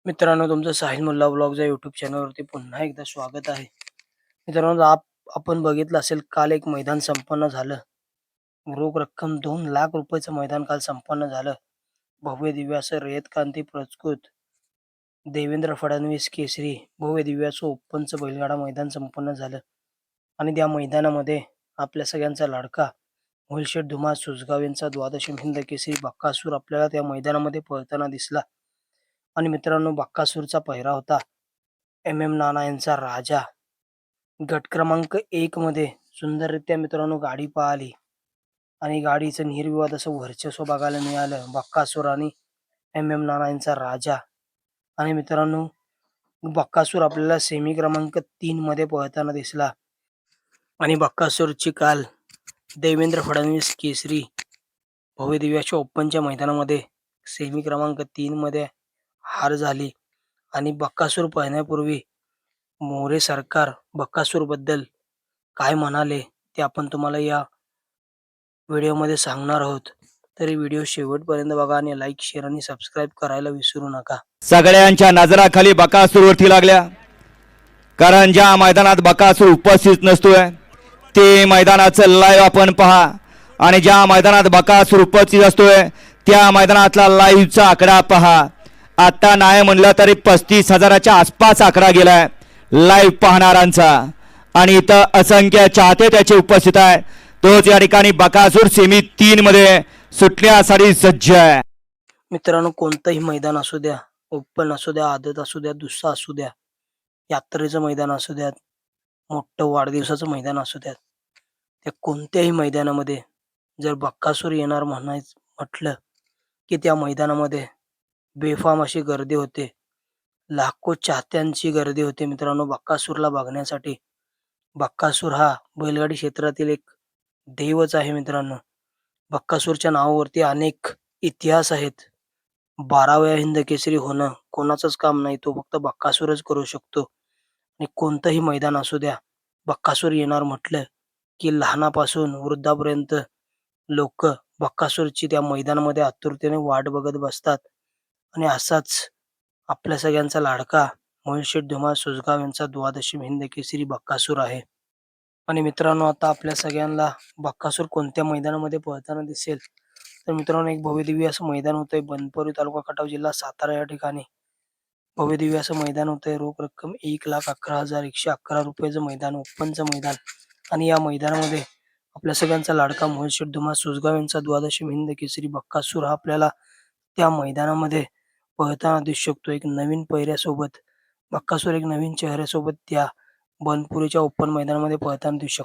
मित्रांनो, तुमचं साहिल मुल्ला ब्लॉग्स या यूट्यूब चॅनलवरती पुन्हा एकदा स्वागत आहे. मित्रांनो, आपण बघितलं असेल, काल एक मैदान संपन्न झालं. रोख रक्कम 2 लाख रुपयाचं मैदान काल संपन्न झालं. भव्य दिव्य असं रयतकांती पुरस्कृत देवेंद्र फडणवीस केसरी भव्य दिव्य असं ओपनचं बैलगाडा मैदान संपन्न झालं. आणि त्या मैदानामध्ये आपल्या सगळ्यांचा लाडका मोहिलशेठ धुमाळ सुजगाव यांचा द्वादशी हिंद केसरी बक्कासूर आपल्याला त्या मैदानामध्ये पळताना दिसला. आणि मित्रांनो, बक्कासूरचा पहिरा होता एम नाना यांचा राजा. गट क्रमांक 1 मध्ये सुंदररित्या मित्रांनो गाडी पळाली आणि गाडीचं निर्विवाद असं वर्चस्व बघायला मिळालं. बक्कासूर आणि एम नाना यांचा राजा. आणि मित्रांनो, बक्कासूर आपल्याला सेमी क्रमांक 3 मध्ये पळताना दिसला. आणि बक्कासूरची काल देवेंद्र फडणवीस केसरी भव्य दिव्याच्या ओपनच्या मैदानामध्ये सेमी क्रमांक 3 मध्ये हार झाली. आणि बक्कासूर पळण्यापूर्वी मोरे सरकार बक्कासूर बद्दल काय म्हणाले ते आपण तुम्हाला या व्हिडिओमध्ये सांगणार आहोत. तरी व्हिडिओ शेवटपर्यंत बघा आणि लाईक, शेअर आणि सबस्क्राईब करायला विसरू नका. सगळ्यांच्या नजराखाली बकासूरवरती लागल्या, कारण ज्या मैदानात बकासूर उपस्थित नसतोय ते मैदानाचं लाईव्ह आपण पहा, आणि ज्या मैदानात बकासूर उपस्थित असतोय त्या मैदानातला लाईव्हचा आकडा पहा. आता नाही म्हणलं तरी 35,000च्या आसपास आकडा गेलाय लाईव्ह पाहणाऱ्यांचा, आणि इथं असंख्य चाहते त्याचे उपस्थित आहे. तोच या ठिकाणी बकासूर सेमी 3 मध्ये सुटण्यासाठी सज्ज आहे. मित्रांनो, कोणतंही मैदान असू द्या, ओपन असू द्या, आदत असू द्या, दुस्सा असू द्या, यात्रेचं मैदान असू द्यात, मोठं वाढदिवसाचं मैदान असू द्यात, त्या कोणत्याही मैदानामध्ये जर बक्कासूर येणार म्हटलं की त्या मैदानामध्ये बेफाम अशी गर्दी होते. लाखो चाहत्यांची गर्दी होते मित्रांनो बक्कासूरला बघण्यासाठी. बक्कासूर हा बैलगाडी क्षेत्रातील एक देवच आहे मित्रांनो. बक्कासूरच्या नावावरती अनेक इतिहास आहेत. 12व्या हिंद केसरी होणं कोणाचंच काम नाही, तो फक्त बक्कासूरच करू शकतो. आणि कोणतंही मैदान असू द्या, बक्कासूर येणार म्हटलं की लहानापासून वृद्धापर्यंत लोक बक्कासूरची त्या मैदानामध्ये आतुरतेने वाट बघत बसतात. आणि असाच आपल्या सगळ्यांचा लाडका मोहिलशेठ धुमाळ सुजगाव यांचा द्वादशी हिंद केसरी बक्कासूर आहे. आणि मित्रांनो, आता आपल्या सगळ्यांना बक्कासूर कोणत्या मैदानामध्ये पळताना दिसेल तर मित्रांनो, एक भव्य दिव्य असं मैदान होतंय बनपुरी तालुका खटाव जिल्हा सातारा या ठिकाणी. भव्य दिव्य असं मैदान होतंय. रोख रक्कम 1,11,111 रुपयाचं मैदान, ओपनचं मैदान. आणि या मैदानामध्ये आपल्या सगळ्यांचा लाडका मोहिलशेठ धुमाळ सुजगाव यांचा द्वादशी हिंद केसरी बक्कासूर हा आपल्याला त्या मैदानामध्ये पळताना दिसू शकतो. एक नवीन पहिऱ्यासोबत बक्कासूर एक नवीन चेहऱ्यासोबत त्या बनपुरीच्या ओपन मैदानामध्ये पळताना दिसू शकतो.